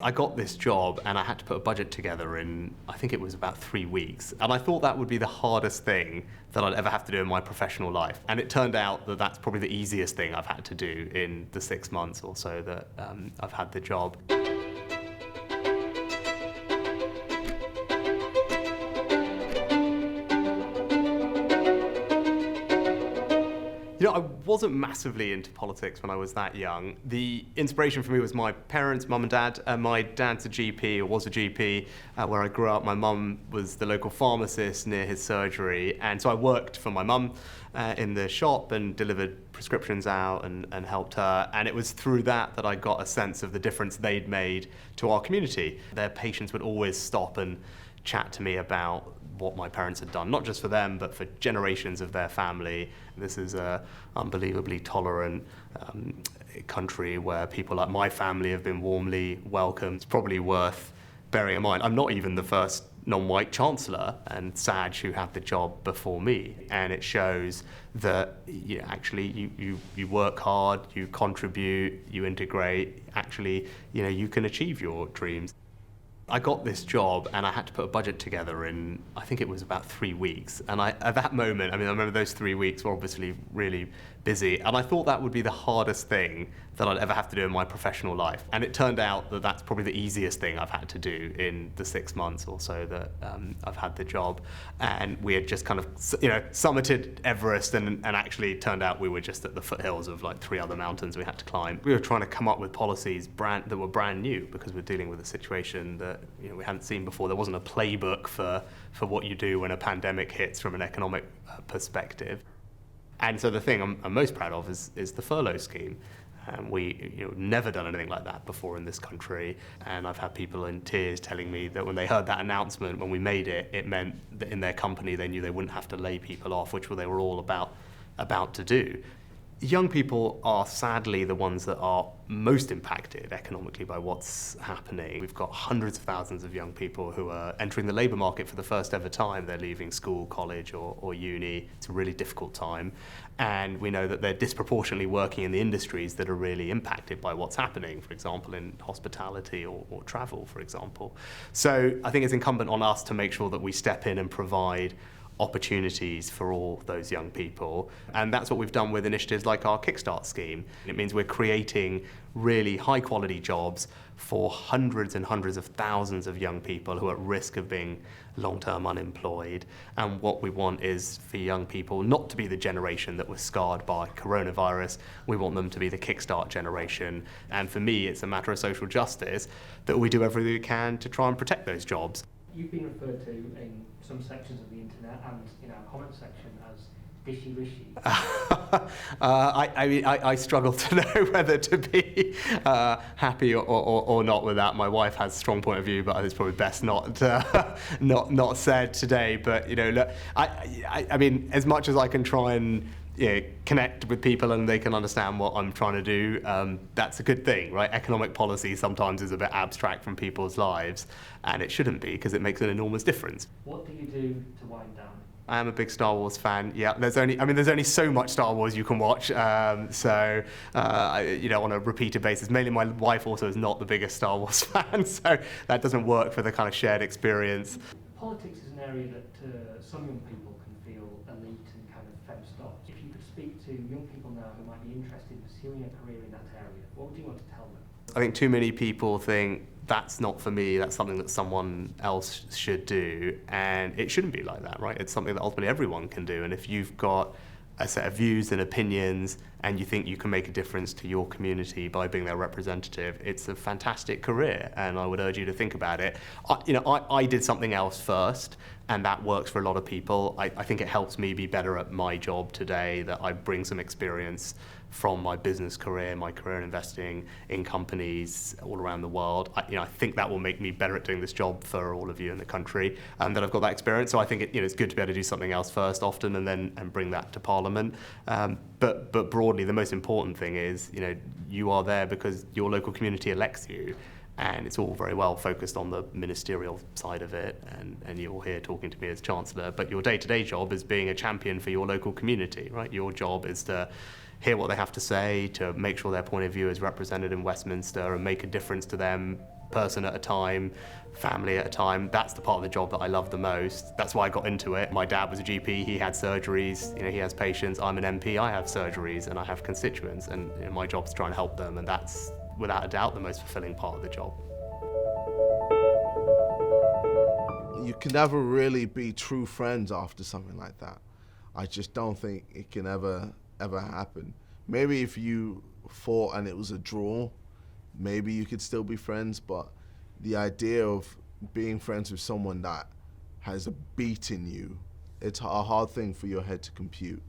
I got this job and I had to put a budget together in, I think it was about 3 weeks. And I thought that would be the hardest thing that I'd ever have to do in my professional life. And it turned out that that's probably the easiest thing I've had to do in the 6 months or so that I've had the job. You know, I wasn't massively into politics when I was that young. The inspiration for me was my parents, mum and dad. My dad's a GP, or was a GP, where I grew up. My mum was the local pharmacist near his surgery. And so I worked for my mum in the shop and delivered prescriptions out and helped her. And it was through that I got a sense of the difference they'd made to our community. Their patients would always stop and chat to me about what my parents had done, not just for them, but for generations of their family. This is an unbelievably tolerant country where people like my family have been warmly welcomed. It's probably worth bearing in mind. I'm not even the first non-white Chancellor, and Saj, who had the job before me. And it shows that actually you work hard, you contribute, you integrate, actually you can achieve your dreams. I got this job and I had to put a budget together in, I think it was about 3 weeks. And at that moment, I remember those 3 weeks were obviously really busy. And I thought that would be the hardest thing that I'd ever have to do in my professional life. And it turned out that that's probably the easiest thing I've had to do in the 6 months or so that I've had the job. And we had just kind of, summited Everest and actually it turned out we were just at the foothills of like 3 other mountains we had to climb. We were trying to come up with policies that were brand new because we're dealing with a situation that we hadn't seen before. There wasn't a playbook for what you do when a pandemic hits from an economic perspective. And so the thing I'm most proud of is the furlough scheme. We never done anything like that before in this country. And I've had people in tears telling me that when they heard that announcement, when we made it, it meant that in their company they knew they wouldn't have to lay people off, which they were all about to do. Young people are sadly the ones that are most impacted economically by what's happening. We've got hundreds of thousands of young people who are entering the labour market for the first ever time. They're leaving school, college or uni. It's a really difficult time. And we know that they're disproportionately working in the industries that are really impacted by what's happening, for example, in hospitality or travel, for example. So I think it's incumbent on us to make sure that we step in and provide opportunities for all those young people. And that's what we've done with initiatives like our Kickstart Scheme. It means we're creating really high quality jobs for hundreds and hundreds of thousands of young people who are at risk of being long-term unemployed. And what we want is for young people not to be the generation that was scarred by coronavirus. We want them to be the Kickstart generation. And for me, it's a matter of social justice that we do everything we can to try and protect those jobs. You've been referred to in some sections of the internet and in our comment section as Dishy Rishi. I struggle to know whether to be happy or not with that. My wife has a strong point of view, but it's probably best not said today. But look, I mean, as much as I can try and connect with people and they can understand what I'm trying to do, that's a good thing, right? Economic policy sometimes is a bit abstract from people's lives, and it shouldn't be because it makes an enormous difference. What do you do to wind down? I am a big Star Wars fan. Yeah, there's only so much Star Wars you can watch. On a repeated basis. Mainly, my wife also is not the biggest Star Wars fan, so that doesn't work for the kind of shared experience. Politics is an area that some young people can feel elite and kind of fenced off. If you could speak to young people now who might be interested in pursuing a career in that area, what would you want to tell them? I think too many people think that's not for me, that's something that someone else should do, and it shouldn't be like that, right? It's something that ultimately everyone can do, and if you've got a set of views and opinions and you think you can make a difference to your community by being their representative, it's a fantastic career, and I would urge you to think about it. I did something else first, and that works for a lot of people. I think it helps me be better at my job today, that I bring some experience from my business career, my career in investing in companies all around the world. I think that will make me better at doing this job for all of you in the country, and that I've got that experience. So I think it's good to be able to do something else first often and bring that to Parliament. But broadly, the most important thing is, you are there because your local community elects you. And it's all very well focused on the ministerial side of it, and you're here talking to me as Chancellor, but your day-to-day job is being a champion for your local community, right? Your job is to hear what they have to say, to make sure their point of view is represented in Westminster and make a difference to them person at a time, family at a time. That's the part of the job that I love the most. That's why I got into it. My dad was a GP, he had surgeries, he has patients. I'm an MP, I have surgeries and I have constituents, and my job's to try and help them, and that's without a doubt the most fulfilling part of the job. You can never really be true friends after something like that. I just don't think it can ever happen. Maybe if you fought and it was a draw, maybe you could still be friends, but the idea of being friends with someone that has beaten you, it's a hard thing for your head to compute.